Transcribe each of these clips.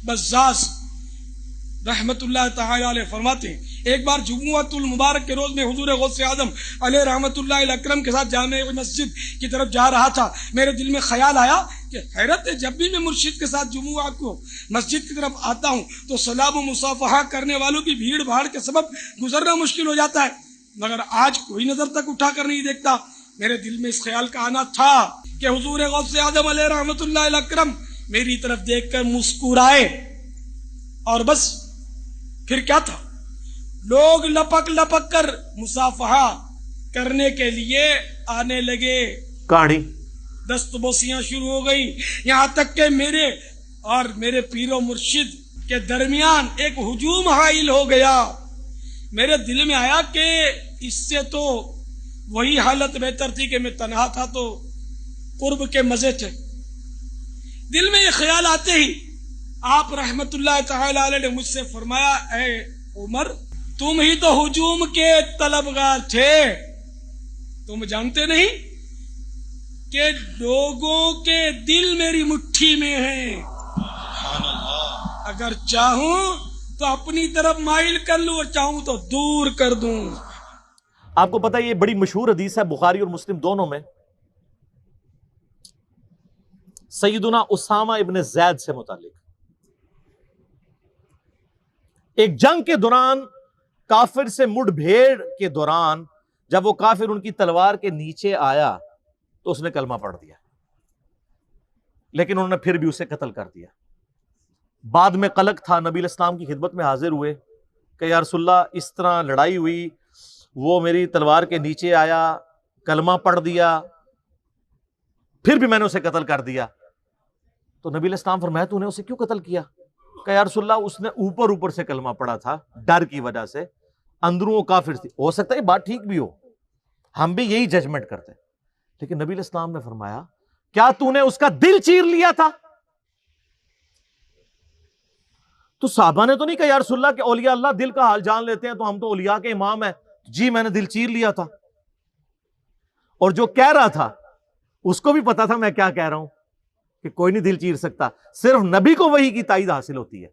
بزاز رحمت اللہ تعالی علیہ فرماتے ہیں ایک بار جمعۃ المبارک کے روز میں حضور غوث اعظم علیہ رحمت اللہ الاکرم کے ساتھ جامع مسجد کی طرف جا رہا تھا. میرے دل میں خیال آیا کہ حیرت ہے، جب بھی میں مرشد کے ساتھ جمعہ کو مسجد کی طرف آتا ہوں تو سلام و مصافحہ کرنے والوں کی بھیڑ بھاڑ کے سبب گزرنا مشکل ہو جاتا ہے، مگر آج کوئی نظر تک اٹھا کر نہیں دیکھتا. میرے دل میں اس خیال کا آنا تھا کہ حضور غوث اعظم علیہ رحمت اللہ الاکرم میری طرف دیکھ کر مسکرائے، اور بس پھر کیا تھا، لوگ لپک لپک کر مصافحہ کرنے کے لیے آنے لگے، کہانی دست بوسیاں شروع ہو گئی، یہاں تک کہ میرے اور میرے پیر و مرشد کے درمیان ایک ہجوم حائل ہو گیا. میرے دل میں آیا کہ اس سے تو وہی حالت بہتر تھی کہ میں تنہا تھا تو قرب کے مزے تھے. دل میں یہ خیال آتے ہی آپ رحمت اللہ تعالی علیہ نے مجھ سے فرمایا، اے عمر، تم ہی تو ہجوم کے طلبگار تھے، تم جانتے نہیں کہ لوگوں کے دل میری مٹھی میں ہیں، اگر چاہوں تو اپنی طرف مائل کر لوں اور چاہوں تو دور کر دوں. آپ کو پتہ ہے یہ بڑی مشہور حدیث ہے بخاری اور مسلم دونوں میں، سیدنا اسامہ ابن زید سے متعلق. ایک جنگ کے دوران کافر سے مڑ بھیڑ کے دوران جب وہ کافر ان کی تلوار کے نیچے آیا تو اس نے کلمہ پڑھ دیا، لیکن انہوں نے پھر بھی اسے قتل کر دیا. بعد میں قلق تھا، نبی علیہ السلام کی خدمت میں حاضر ہوئے کہ یا رسول اللہ اس طرح لڑائی ہوئی، وہ میری تلوار کے نیچے آیا، کلمہ پڑھ دیا، پھر بھی میں نے اسے قتل کر دیا. تو نبی علیہ السلام فرمایا تو نے اسے کیوں قتل کیا؟ کہ یا رسول اللہ اس نے اوپر سے کلمہ پڑھا تھا، ڈر کی وجہ سے، اندروں وہ کافر تھی. ہو سکتا ہے یہ بات ٹھیک بھی ہو، ہم بھی یہی ججمنٹ کرتے ہیں، لیکن نبی علیہ السلام نے فرمایا کیا تو نے اس کا دل چیر لیا تھا؟ تو صحابہ نے تو نہیں کہا یا رسول اللہ کہ اولیاء اللہ دل کا حال جان لیتے ہیں تو ہم تو اولیاء کے امام ہیں. جی میں نے دل چیر لیا تھا. اور جو کہہ رہا تھا اس کو بھی پتا تھا میں کیا کہہ رہا ہوں، کہ کوئی نہیں دل چیر سکتا، صرف نبی کو وحی کی تائید حاصل ہوتی ہے.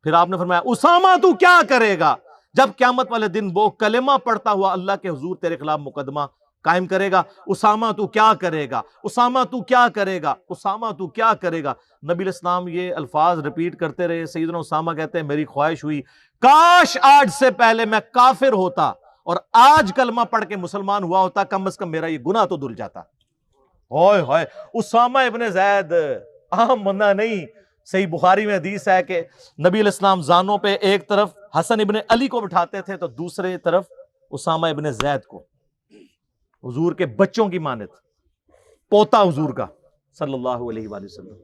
پھر آپ نے فرمایا اسامہ تو کیا کرے گا جب قیامت والے دن وہ کلمہ پڑھتا ہوا اللہ کے حضور تیرے خلاف مقدمہ قائم کرے گا؟ اسامہ تو کیا کرے گا، اسامہ تو کیا کرے گا، اسامہ تو کیا کرے گا. نبی علیہ السلام یہ الفاظ ریپیٹ کرتے رہے. سیدنا اسامہ کہتے ہیں میری خواہش ہوئی کاش آج سے پہلے میں کافر ہوتا اور آج کلمہ پڑھ کے مسلمان ہوا ہوتا، کم از کم میرا یہ گناہ تو دھل جاتا. ہوئے ہوئے، اسامہ ابن زید عام بندہ نہیں. صحیح بخاری میں حدیث ہے کہ نبی علیہ السلام زانوں پہ ایک طرف حسن ابن علی کو بٹھاتے تھے تو دوسرے طرف اسامہ ابن زید کو، حضور کے بچوں کی مانت، پوتا حضور کا صلی اللہ علیہ وآلہ وسلم.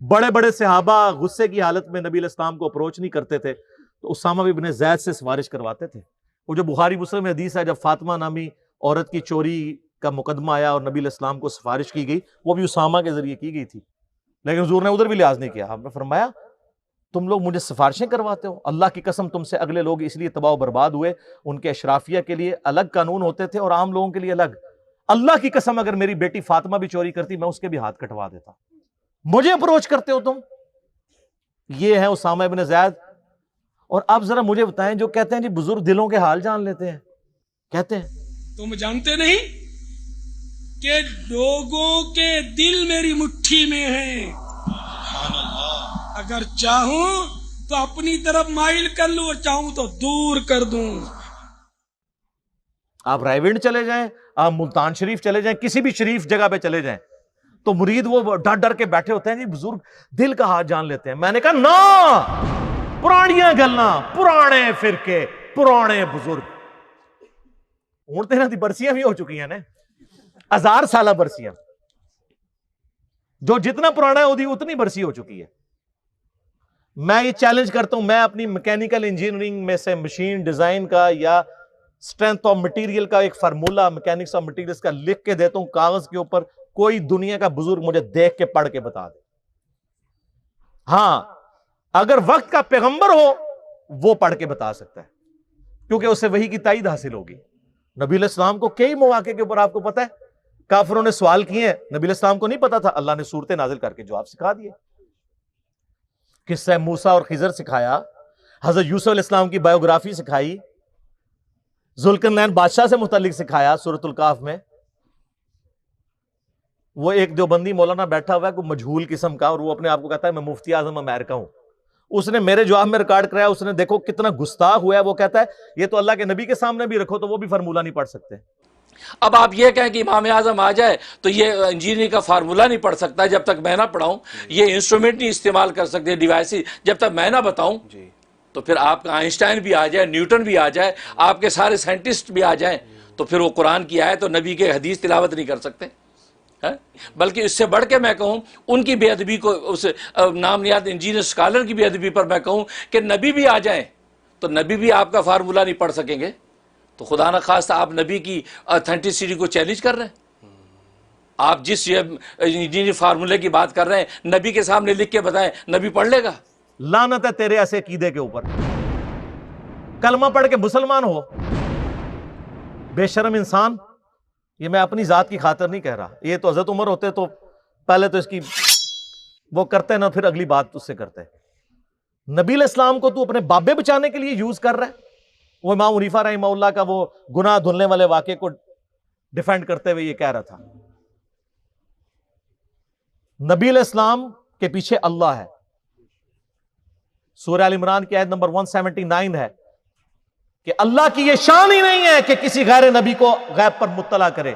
بڑے بڑے صحابہ غصے کی حالت میں نبی علیہ السلام کو اپروچ نہیں کرتے تھے تو اسامہ ابن زید سے سفارش کرواتے تھے. وہ جو بخاری مسلم میں حدیث ہے جب فاطمہ نامی عورت کی چوری کا مقدمہ آیا اور نبی علیہ السلام کو سفارش کی گئی، وہ بھی اسامہ کے ذریعے کی گئی تھی، لیکن حضور نے ادھر بھی لحاظ نہیں کیا. آپ نے فرمایا تم لوگ مجھے سفارشیں کرواتے ہو، اللہ کی قسم تم سے اگلے لوگ اس لیے تباہ و برباد ہوئے، ان کے اشرافیہ کے لیے الگ قانون ہوتے تھے اور عام لوگوں کے لیے الگ. اللہ کی قسم اگر میری بیٹی فاطمہ بھی چوری کرتی میں اس کے بھی ہاتھ کٹوا دیتا. مجھے اپروچ کرتے ہو تم. یہ ہے اسامہ ابن زید. اور اب ذرا مجھے بتائیں جو کہتے ہیں جی بزرگ دلوں کے حال جان لیتے ہیں، کہتے ہیں تم جانتے نہیں کہ لوگوں کے دل میری مٹھی میں ہیں، اگر چاہوں تو اپنی طرف مائل کر لوں اور چاہوں تو دور کر دوں. آپ رائے ونڈ چلے جائیں، آپ ملتان شریف چلے جائیں، کسی بھی شریف جگہ پہ چلے جائیں تو مرید وہ ڈر ڈر کے بیٹھے ہوتے ہیں جی بزرگ دل کا حال جان لیتے ہیں. میں نے کہا نا، پرانیاں گلاں، پرانے فرقے، پرانے بزرگ. ہوں تو انہاں دی برسیاں بھی ہو چکی ہیں نا، 1000 سالہ برسیاں. جو جتنا پرانا ہے وہ اتنی برسی ہو چکی ہے. میں یہ چیلنج کرتا ہوں، میں اپنی میکینیکل انجینئرنگ میں سے مشین ڈیزائن کا یا اسٹرینتھ آف مٹیریل کا ایک فارمولا میکینکس آف مٹیریلز کا لکھ کے دیتا ہوں کاغذ کے اوپر، کوئی دنیا کا بزرگ مجھے دیکھ کے پڑھ کے بتا دے. ہاں اگر وقت کا پیغمبر ہو وہ پڑھ کے بتا سکتا ہے کیونکہ اسے وحی کی تائید حاصل ہوگی. نبی علیہ السلام کو کئی مواقع کے اوپر آپ کو پتا ہے کافروں نے سوال کیے ہیں، نبی علیہ السلام کو نہیں پتا تھا، اللہ نے صورتیں نازل کر کے جواب سکھا دیے. قصہ موسیٰ اور خضر سکھایا، حضرت یوسف علیہ السلام کی بایوگرافی سکھائی، ذوالقرنین بادشاہ سے متعلق سکھایا سورۃ الکہف میں. وہ ایک دیوبندی مولانا بیٹھا ہوا ہے کوئی مجہول قسم کا، اور وہ اپنے آپ کو کہتا ہے میں مفتی اعظم امریکہ ہوں. اس نے میرے جواب میں ریکارڈ کرایا، اس نے دیکھو کتنا گستاخ ہوا ہے. وہ کہتا ہے یہ تو اللہ کے نبی کے سامنے بھی رکھو تو وہ بھی فارمولہ نہیں پڑھ سکتے. اب آپ یہ کہیں کہ امام اعظم آ جائے تو یہ انجینئرنگ کا فارمولہ نہیں پڑھ سکتا جب تک میں نہ پڑھاؤں، یہ انسٹرومنٹ نہیں استعمال کر سکتے، ڈیوائسز جب تک میں نہ بتاؤں. تو پھر آپ کا آئنسٹائن بھی آ جائے، نیوٹن بھی آ جائے، آپ کے سارے سائنٹسٹ بھی آ جائیں، تو پھر وہ قرآن کی آیت اور نبی کے حدیث تلاوت نہیں کر سکتے. بلکہ اس سے بڑھ کے میں کہوں ان کی بے ادبی کو، اس نام نیاد انجینئر اسکالر کی بے ادبی پر میں کہوں کہ نبی بھی آ جائیں تو نبی بھی آپ کا فارمولہ نہیں پڑھ سکیں گے. تو خدا نہ خواستہ آپ نبی کی اتھینٹسٹی کو چیلنج کر رہے ہیں. آپ جس انجینئر فارمولے کی بات کر رہے ہیں نبی کے سامنے لکھ کے بتائیں، نبی پڑھ لے گا؟ لعنت ہے تیرے ایسے عقیدے کے اوپر. کلمہ پڑھ کے مسلمان ہو، بے شرم انسان. یہ میں اپنی ذات کی خاطر نہیں کہہ رہا، یہ تو حضرت عمر ہوتے تو پہلے تو اس کی وہ کرتے نا، پھر اگلی بات اس سے کرتے. نبی علیہ السلام کو تو اپنے بابے بچانے کے لیے یوز کر رہا ہے. وہ امام حنیفہ رحمہ اللہ کا وہ گناہ دھلنے والے واقعے کو ڈیفینڈ کرتے ہوئے یہ کہہ رہا تھا. نبی علیہ السلام کے پیچھے اللہ ہے. سورہ ال عمران کی آیت نمبر 179 ہے کہ اللہ کی یہ شان ہی نہیں ہے کہ کسی غیر نبی کو غیب پر مطلع کرے.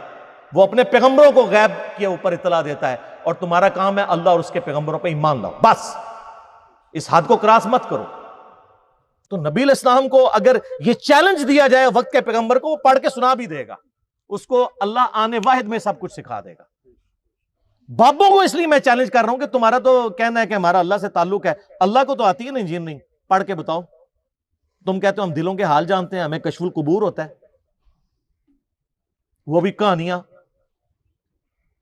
وہ اپنے پیغمبروں کو غیب کے اوپر اطلاع دیتا ہے، اور تمہارا کام ہے اللہ اور اس کے پیغمبروں پہ ایمان لاؤ. بس اس حد کو کراس مت کرو. تو نبی علیہ السلام کو اگر یہ چیلنج دیا جائے وقت کے پیغمبر کو، وہ پڑھ کے سنا بھی دے گا، اس کو اللہ آنے واحد میں سب کچھ سکھا دے گا. بابوں کو اس لیے میں چیلنج کر رہا ہوں کہ تمہارا تو کہنا ہے کہ ہمارا اللہ سے تعلق ہے، اللہ کو تو آتی ہے نا انجینئرنگ، پڑھ کے بتاؤ. تم کہتے ہو ہم دلوں کے حال جانتے ہیں، ہمیں کشف القبور ہوتا ہے. وہ بھی کہانیاں.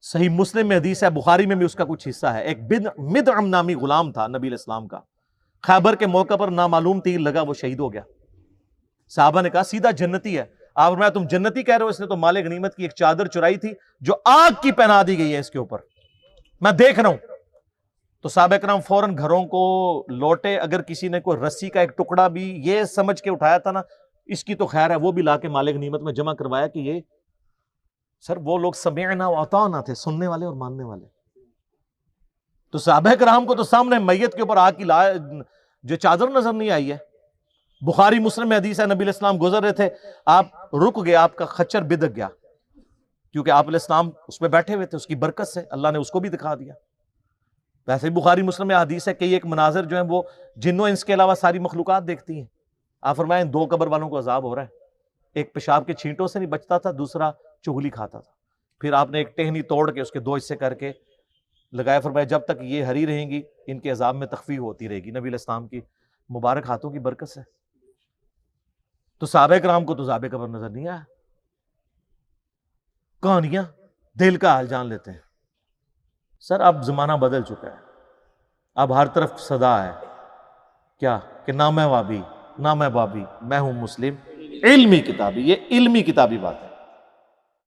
صحیح مسلم میں حدیث ہے، بخاری میں بھی اس کا کچھ حصہ ہے. ایک مدعم نامی غلام تھا نبی علیہ السلام کا، خیبر کے موقع پر نامعلوم تیر لگا، وہ شہید ہو گیا. صحابہ نے کہا سیدھا جنتی ہے. آپ فرمایا تم جنتی کہہ رہے ہو، اس نے تو مال غنیمت کی ایک چادر چرائی تھی جو آگ کی پہنا دی گئی ہے اس کے اوپر، میں دیکھ رہا ہوں. تو صحابہ کرام فوراً گھروں کو لوٹے. اگر کسی نے کوئی رسی کا ایک ٹکڑا بھی یہ سمجھ کے اٹھایا تھا نا اس کی تو خیر ہے، وہ بھی لا کے مال غنیمت میں جمع کروایا کہ یہ سر وہ لوگ سمعنا و اطعنا تھے، سننے والے اور ماننے والے. تو صحابہ کرام کو تو سامنے میت کے اوپر آگ کی جو چادر نظر نہیں آئی ہے. بخاری مسلم میں حدیث ہے، نبی علیہ السلام گزر رہے تھے، آپ رک گئے، آپ کا خچر بدک گیا، کیونکہ آپ علیہ السلام اس پہ بیٹھے ہوئے تھے. اس کی برکت سے اللہ نے اس کو بھی دکھا دیا. ویسے ہی بخاری مسلم میں حدیث ہے کہ ایک مناظر جو ہیں وہ جنوں انس کے علاوہ ساری مخلوقات دیکھتی ہیں. آپ فرمائیں 2 قبر والوں کو عذاب ہو رہا ہے. ایک پیشاب کے چھینٹوں سے نہیں بچتا تھا، دوسرا چغلی کھاتا تھا. پھر آپ نے ایک ٹہنی توڑ کے اس کے 2 حصے کر کے لگایا. فرمایا جب تک یہ ہری رہیں گی ان کے عذاب میں تخفیف ہوتی رہے گی، نبی علیہ السلام کی مبارک ہاتھوں کی برکت سے. تو صحابہ کرام کو تو عذاب قبر نظر نہیں آیا. کہانیاں دل کا حال جان لیتے ہیں. سر اب زمانہ بدل چکا ہے، اب ہر طرف صدا ہے کیا کہ نہ میں وابی نہ میں بابی، میں ہوں مسلم. علمی کتابی، یہ علمی کتابی بات ہے.